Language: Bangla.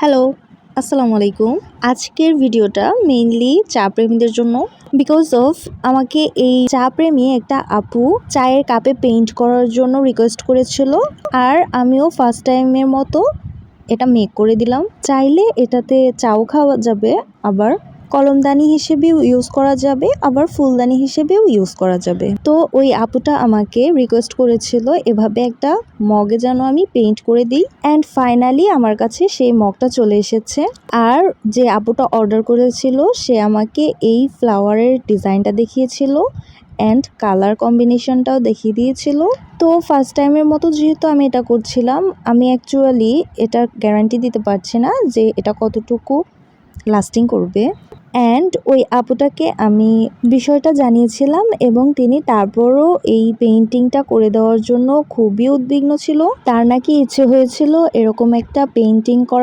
হ্যালো, আসসালামু আলাইকুম। আজকের ভিডিওটা মেইনলি চা প্রেমীদের জন্য। বিকজ অফ আমাকে এই চা প্রেমী একটা আপু চায়ের কাপে পেইন্ট করার জন্য রিকোয়েস্ট করেছিল, আর আমিও ফার্স্ট টাইমের মতো এটা মেক করে দিলাম। চাইলে এটাতে চাও খাওয়া যাবে, আবার কলমদানি হিসেবেও ইউজ করা যাবে, আবার ফুলদানি হিসেবেও ইউজ করা যাবে। তো ওই আপুটা আমাকে রিকোয়েস্ট করেছিল এভাবে একটা মগে যেন আমি পেইন্ট করে দিই, অ্যান্ড ফাইনালি আমার কাছে সেই মগটা চলে এসেছে। আর যে আপুটা অর্ডার করেছিল সে আমাকে এই ফ্লাওয়ারের ডিজাইনটা দেখিয়েছিল অ্যান্ড কালার কম্বিনেশনটাও দেখিয়ে দিয়েছিল। তো ফার্স্ট টাইমের মতো যেহেতু আমি এটা করছিলাম, আমি অ্যাকচুয়ালি এটার গ্যারান্টি দিতে পারছি না যে এটা কতটুকু লাস্টিং করবে। অ্যান্ড ওই আপুটাকে আমি বিষয়টা জানিয়েছিলাম এবং তিনি তারপরও এই পেইন্টিংটা করে দেওয়ার জন্য খুবই উদ্বিগ্ন ছিল। তার নাকি ইচ্ছে হয়েছিল এরকম একটা পেইন্টিং করা।